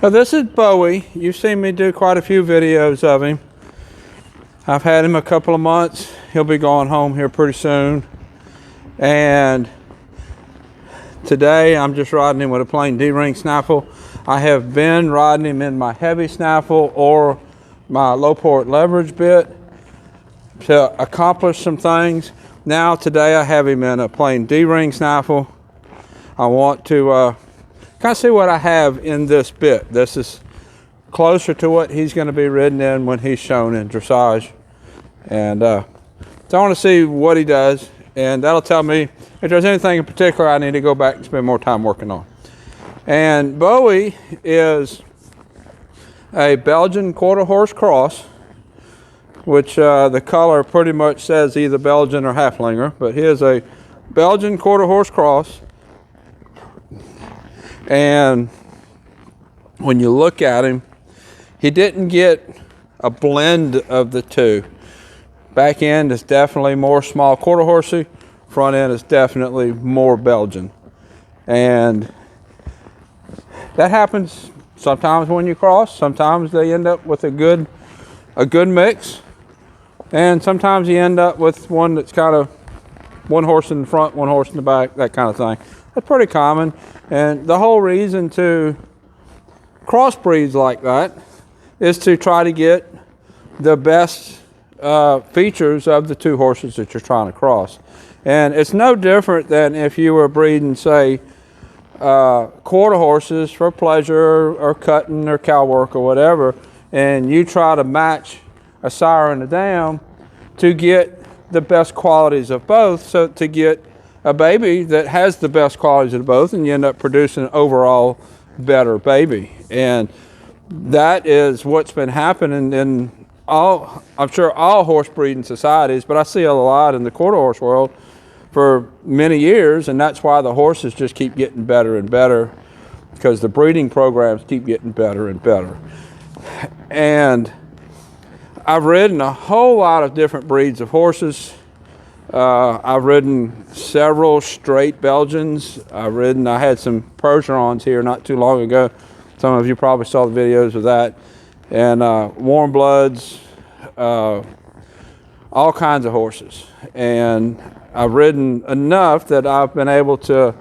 So this is Bowie. You've seen me do quite a few videos of him. I've had him a couple of months. He'll be going home here pretty soon. And today I'm just riding him with a plain D-ring snaffle. I have been riding him in my heavy snaffle or my low port leverage bit to accomplish some things. Now today I have him in a plain D-ring snaffle. I want to kind of see what I have in this bit. This is closer to what he's going to be ridden in when he's shown in dressage. And so I want to see what he does, and that'll tell me if there's anything in particular I need to go back and spend more time working on. And Bowie is a Belgian quarter horse cross, which the color pretty much says either Belgian or Haflinger, but he is a Belgian quarter horse cross. And when you look at him, he didn't get a blend of the two. Back end is definitely more small quarter horsey. Front end is definitely more Belgian. And that happens sometimes when you cross. Sometimes they end up with a good mix. And sometimes you end up with one that's kind of one horse in the front, one horse in the back, that kind of thing. That's pretty common. And the whole reason to crossbreeds like that is to try to get the best features of the two horses that you're trying to cross. And it's no different than if you were breeding, say, quarter horses for pleasure or cutting or cow work or whatever, and you try to match a sire and a dam to get the best qualities of both, so to get a baby that has the best qualities of both, and you end up producing an overall better baby. And that is what's been happening in all, I'm sure all horse breeding societies, but I see a lot in the quarter horse world for many years, and that's why the horses just keep getting better and better, because the breeding programs keep getting better and better. And I've ridden a whole lot of different breeds of horses. I've ridden several straight Belgians. I had some Percherons here not too long ago. Some of you probably saw the videos of that. And warm bloods, all kinds of horses. And I've ridden enough that I've been able to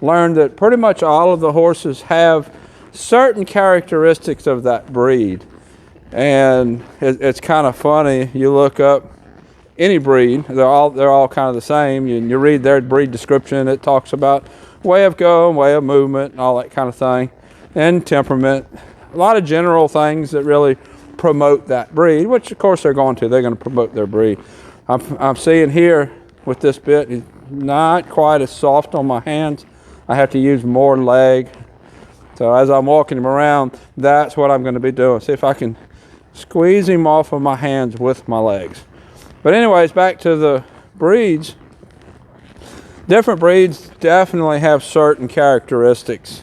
learn that pretty much all of the horses have certain characteristics of that breed. And it's kind of funny. You look up any breed, they're all kind of the same. You read their breed description, it talks about way of go, way of movement, and all that kind of thing, and temperament. A lot of general things that really promote that breed, which of course they're going to promote their breed. I'm seeing here with this bit, he's not quite as soft on my hands. I have to use more leg. So as I'm walking him around, that's what I'm going to be doing. See if I can squeeze him off of my hands with my legs. But anyways, back to the breeds. Different breeds definitely have certain characteristics.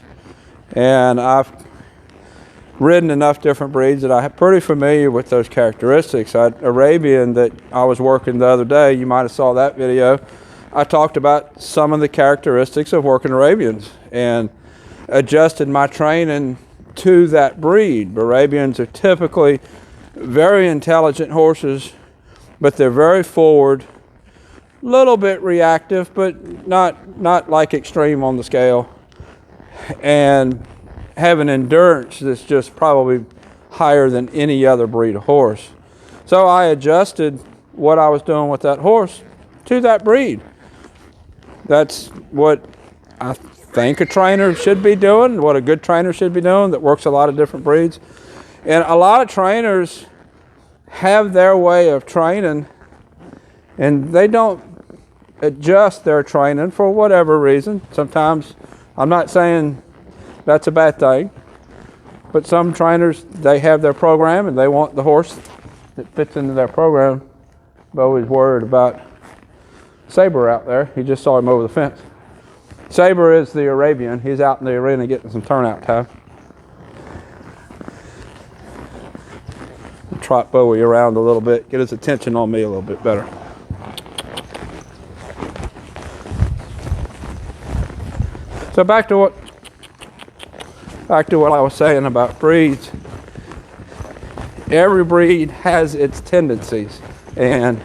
And I've ridden enough different breeds that I'm pretty familiar with those characteristics. Arabian that I was working the other day, you might have saw that video. I talked about some of the characteristics of working Arabians and adjusted my training to that breed. Arabians are typically very intelligent horses, but they're very forward, a little bit reactive, but not like extreme on the scale, and have an endurance that's just probably higher than any other breed of horse. So I adjusted what I was doing with that horse to that breed. That's what I think a trainer should be doing, what a good trainer should be doing that works a lot of different breeds. And a lot of trainers have their way of training, and they don't adjust their training for whatever reason. Sometimes, I'm not saying that's a bad thing, but some trainers, they have their program and they want the horse that fits into their program. I'm always worried about Sabre out there. He just saw him over the fence. Sabre is the Arabian. He's out in the arena getting some turnout time. Trot Bowie around a little bit, get his attention on me a little bit better. So back to what back to what I was saying about breeds. Every breed has its tendencies, and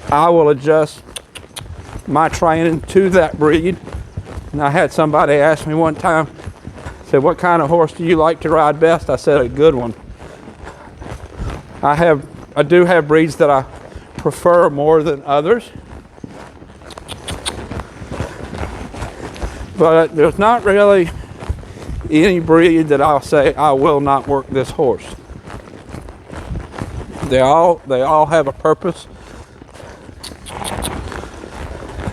I will adjust my training to that breed. And I had somebody ask me one time, said, "What kind of horse do you like to ride best?" I said, "A good one." I do have breeds that I prefer more than others, but there's not really any breed that I'll say I will not work this horse. They all have a purpose.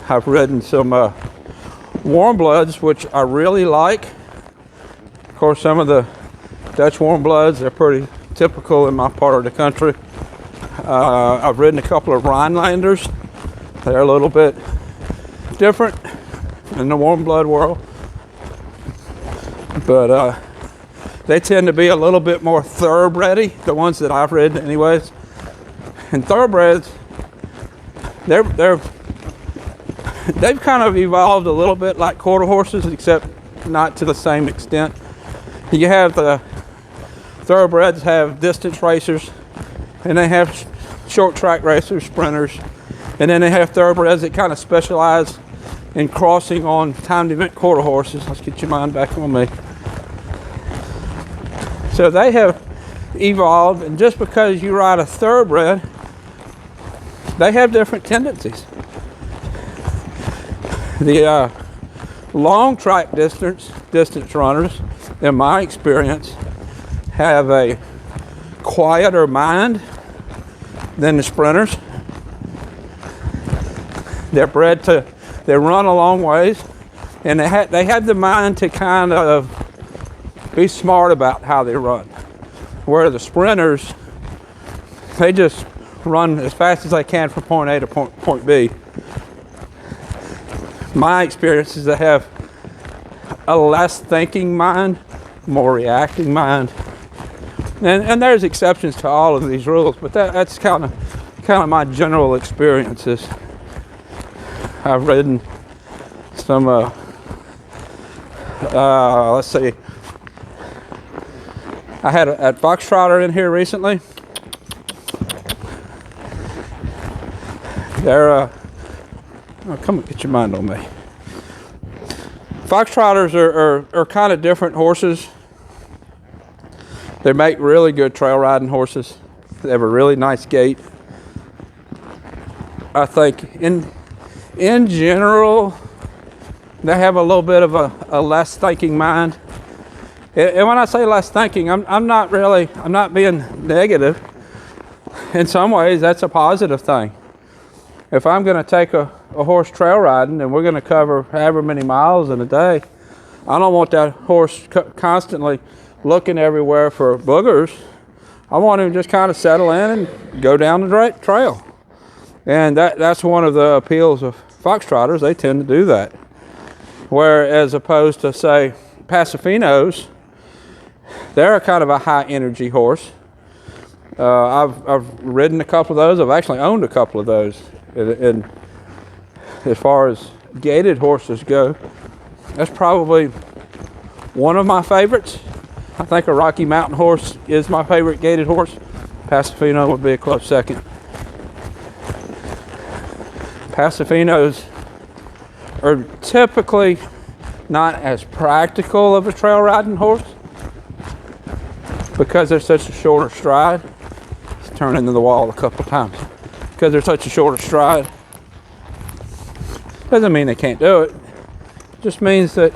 I've ridden some warm bloods, which I really like. Of course, some of the Dutch warm bloods are pretty typical in my part of the country. I've ridden a couple of Rhinelanders. They're a little bit different in the warm blood world, but they tend to be a little bit more thoroughbredy, the ones that I've ridden anyways. And thoroughbreds, they've kind of evolved a little bit like quarter horses, except not to the same extent. You have the thoroughbreds have distance racers, and they have short track racers, sprinters, and then they have thoroughbreds that kind of specialize in crossing on timed event quarter horses. Let's get your mind back on me. So they have evolved, and just because you ride a thoroughbred, they have different tendencies. The long track distance runners, in my experience, have a quieter mind than the sprinters. They run a long ways, and they have the mind to kind of be smart about how they run. Where the sprinters, they just run as fast as they can from point A to point B. My experience is they have a less thinking mind, more reacting mind. And there's exceptions to all of these rules, but that's kind of my general experiences. I've ridden some, let's see, I had a Foxtrotter in here recently. They're, oh, come on, get your mind on me. Foxtrotters are kind of different horses. They make really good trail riding horses. They have a really nice gait. I think in general, they have a little bit of a less thinking mind. And when I say less thinking, I'm not being negative. In some ways, that's a positive thing. If I'm going to take a horse trail riding and we're going to cover however many miles in a day, I don't want that horse constantly looking everywhere for boogers. I want him to just kind of settle in and go down the trail. And that's one of the appeals of Foxtrotters. They tend to do that. Whereas opposed to, say, Pasafinos, they're a kind of a high energy horse. I've ridden a couple of those. I've actually owned a couple of those. And as far as gaited horses go, that's probably one of my favorites. I think a Rocky Mountain horse is my favorite gaited horse. Pasafino would be a close second. Pasafinos are typically not as practical of a trail riding horse because they're such a shorter stride. Let's turn into the wall a couple times. Because they're such a shorter stride. Doesn't mean they can't do it. Just means that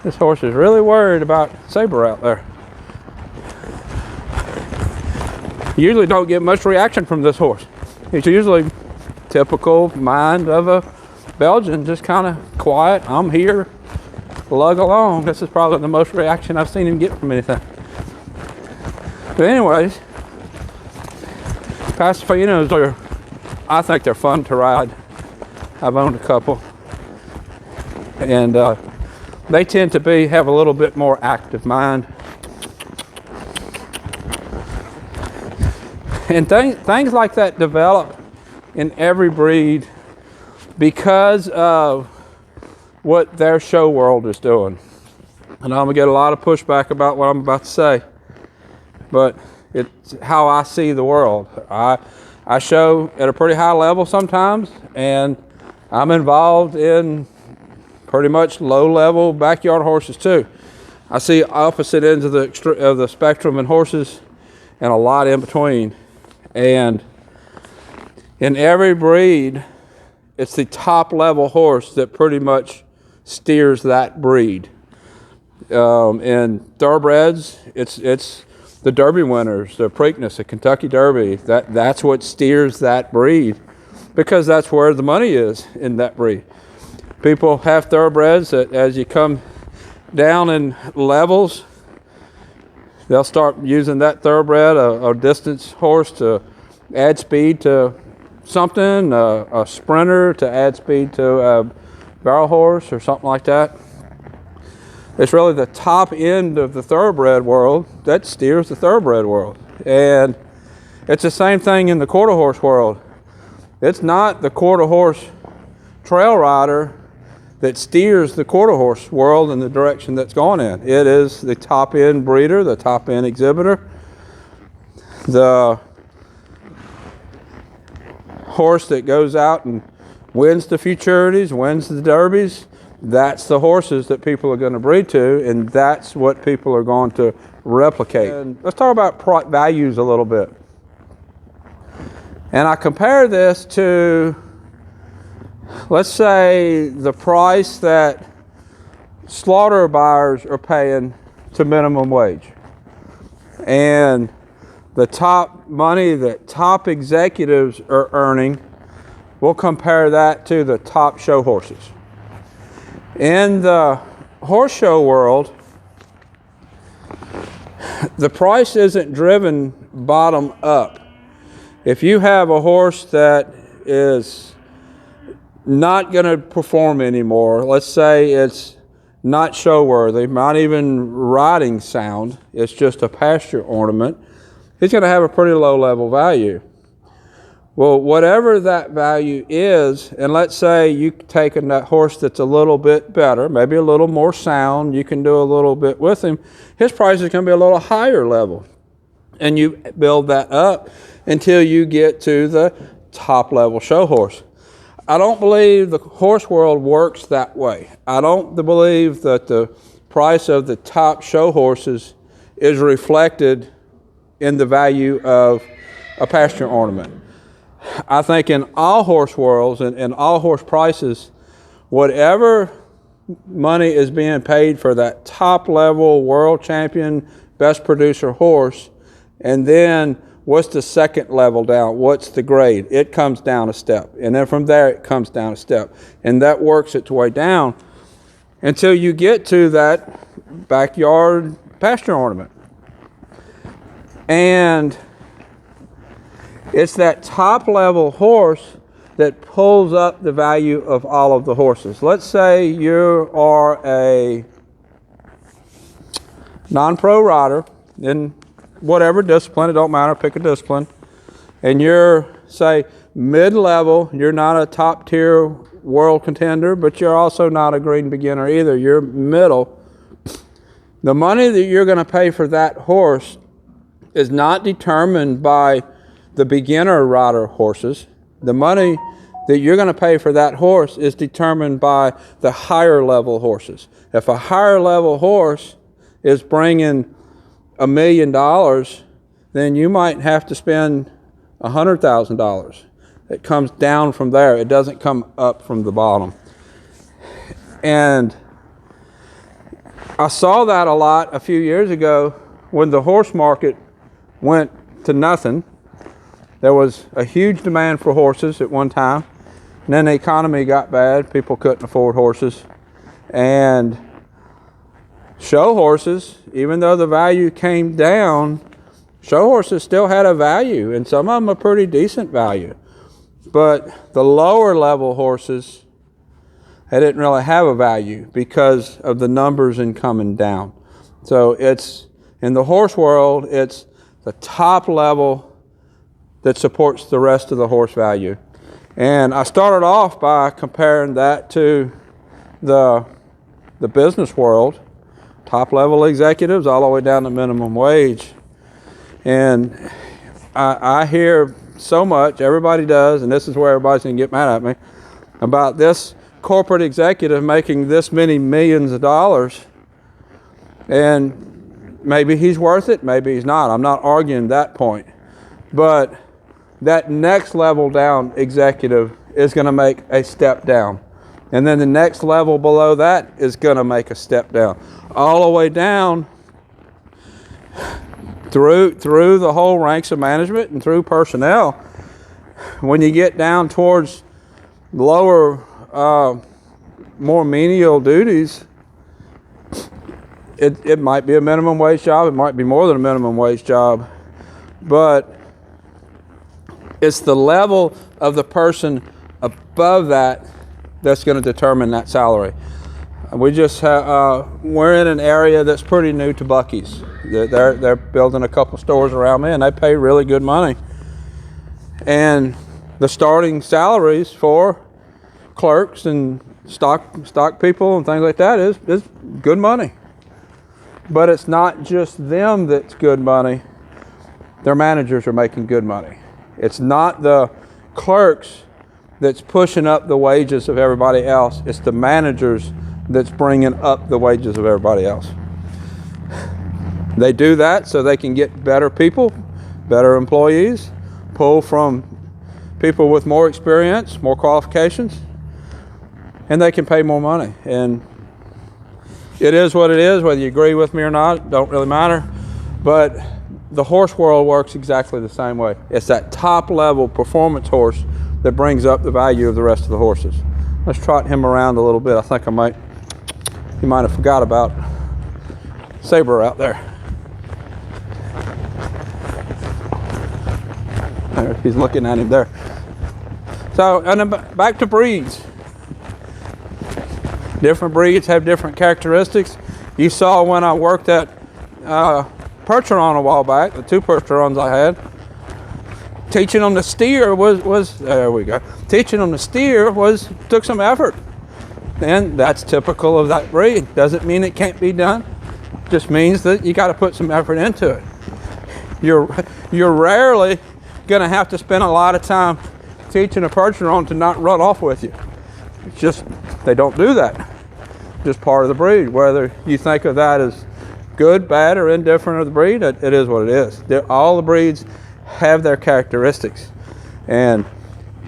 this horse is really worried about Sabre out there. You usually don't get much reaction from this horse. It's usually typical mind of a Belgian, just kind of quiet. I'm here, lug along. This is probably the most reaction I've seen him get from anything. But anyways, Pasafinos I think they're fun to ride. I've owned a couple. And they tend to have a little bit more active mind. And things like that develop in every breed because of what their show world is doing. And I'm gonna get a lot of pushback about what I'm about to say, but it's how I see the world. I show at a pretty high level sometimes, and I'm involved in pretty much low-level backyard horses too. I see opposite ends of the spectrum in horses, and a lot in between. And in every breed, it's the top-level horse that pretty much steers that breed. In thoroughbreds, it's the Derby winners, the Preakness, the Kentucky Derby. That's what steers that breed, because that's where the money is in that breed. People have thoroughbreds that as you come down in levels, they'll start using that thoroughbred, a distance horse, to add speed to something, a sprinter to add speed to a barrel horse or something like that. It's really the top end of the thoroughbred world that steers the thoroughbred world. And it's the same thing in the quarter horse world. It's not the quarter horse trail rider that steers the quarter horse world in the direction that's going in. It is the top end breeder, the top end exhibitor, the horse that goes out and wins the futurities, wins the derbies. That's the horses that people are going to breed to, and that's what people are going to replicate. And let's talk about values a little bit. And I compare this to, let's say, the price that slaughter buyers are paying to minimum wage, and the top money that top executives are earning. We'll compare that to the top show horses. In the horse show world, the price isn't driven bottom up. If you have a horse that is not going to perform anymore, let's say it's not show worthy, not even riding sound, it's just a pasture ornament, he's going to have a pretty low level value. Well, whatever that value is, and let's say you take a horse that's a little bit better, maybe a little more sound, you can do a little bit with him, his price is going to be a little higher level. And you build that up until you get to the top level show horse. I don't believe the horse world works that way. I don't believe that the price of the top show horses is reflected in the value of a pasture ornament. I think in all horse worlds and all horse prices, whatever money is being paid for that top level world champion, best producer horse, and then what's the second level down? What's the grade? It comes down a step. And then from there, it comes down a step. And that works its way down until you get to that backyard pasture ornament. And it's that top level horse that pulls up the value of all of the horses. Let's say you are a non-pro rider in whatever discipline, it don't matter, pick a discipline, and you're, say, mid-level, you're not a top-tier world contender, but you're also not a green beginner either, you're middle. The money that you're going to pay for that horse is not determined by the beginner rider horses. The money that you're going to pay for that horse is determined by the higher level horses. If a higher level horse is bringing $1 million, then you might have to spend $100,000. It comes down from there. It doesn't come up from the bottom. And I saw that a lot a few years ago when the horse market went to nothing. There was a huge demand for horses at one time, and then the economy got bad. People couldn't afford horses. And show horses, even though the value came down, show horses still had a value, and some of them a pretty decent value. But the lower level horses, they didn't really have a value because of the numbers in coming down. So it's, in the horse world, it's the top level that supports the rest of the horse value. And I started off by comparing that to the business world, top level executives all the way down to minimum wage. And I hear so much, everybody does, and this is where everybody's gonna get mad at me, about this corporate executive making this many millions of dollars. And maybe he's worth it, maybe he's not. I'm not arguing that point. But that next level down executive is gonna make a step down. And then the next level below that is gonna make a step down. All the way down through the whole ranks of management and through personnel. When you get down towards lower, more menial duties, it might be a minimum wage job, it might be more than a minimum wage job, but it's the level of the person above that that's going to determine that salary. We just we're in an area that's pretty new to Buc-ee's. They're building a couple stores around me, and they pay really good money. And the starting salaries for clerks and stock people and things like that is good money. But it's not just them that's good money. Their managers are making good money. It's not the clerks that's pushing up the wages of everybody else. It's the managers that's bringing up the wages of everybody else. They do that so they can get better people, better employees, pull from people with more experience, more qualifications, and they can pay more money. And it is what it is, whether you agree with me or not, it don't really matter. But the horse world works exactly the same way. It's that top level performance horse that brings up the value of the rest of the horses. Let's trot him around a little bit. I think you might have forgot about Sabre out there. He's looking at him there. So, and then back to breeds. Different breeds have different characteristics. You saw when I worked at Percheron a while back, the 2 Percherons I had, teaching them to steer was there we go. Teaching them to steer took some effort. And that's typical of that breed. Doesn't mean it can't be done. Just means that you got to put some effort into it. You're rarely going to have to spend a lot of time teaching a Percheron to not run off with you. It's just, they don't do that. Just part of the breed. Whether you think of that as good, bad, or indifferent of the breed, it is what it is. All the breeds have their characteristics. And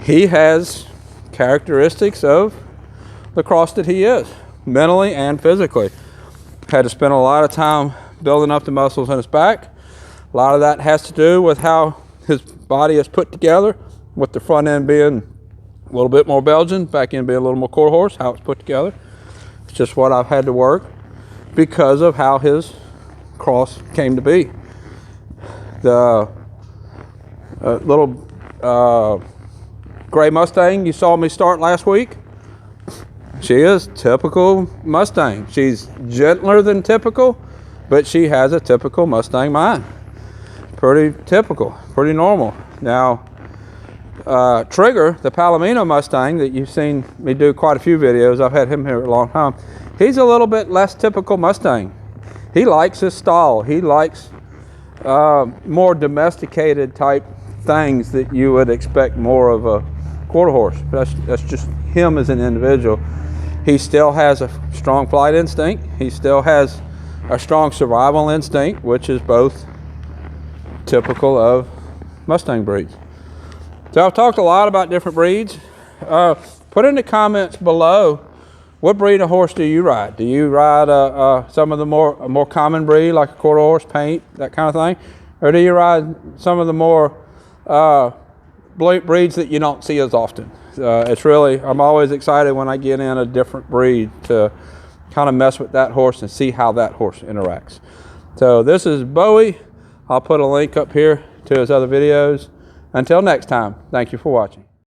he has characteristics of the cross that he is, mentally and physically. Had to spend a lot of time building up the muscles in his back. A lot of that has to do with how his body is put together, with the front end being a little bit more Belgian, back end being a little more quarter horse, how it's put together. It's just what I've had to work because of how his cross came to be. The little gray Mustang you saw me start last week, she is typical Mustang. She's gentler than typical, but she has a typical Mustang mind. Pretty typical, pretty normal. Now, Trigger, the Palomino Mustang that you've seen me do quite a few videos, I've had him here a long time, he's a little bit less typical Mustang. He likes his stall. He likes more domesticated type things that you would expect more of a quarter horse. That's just him as an individual. He still has a strong flight instinct. He still has a strong survival instinct, which is both typical of Mustang breeds. So I've talked a lot about different breeds. Put in the comments below, what breed of horse do you ride? Do you ride some of the more common breed, like a quarter horse, paint, that kind of thing? Or do you ride some of the more breeds that you don't see as often? It's really, I'm always excited when I get in a different breed to kind of mess with that horse and see how that horse interacts. So this is Bowie. I'll put a link up here to his other videos. Until next time, thank you for watching.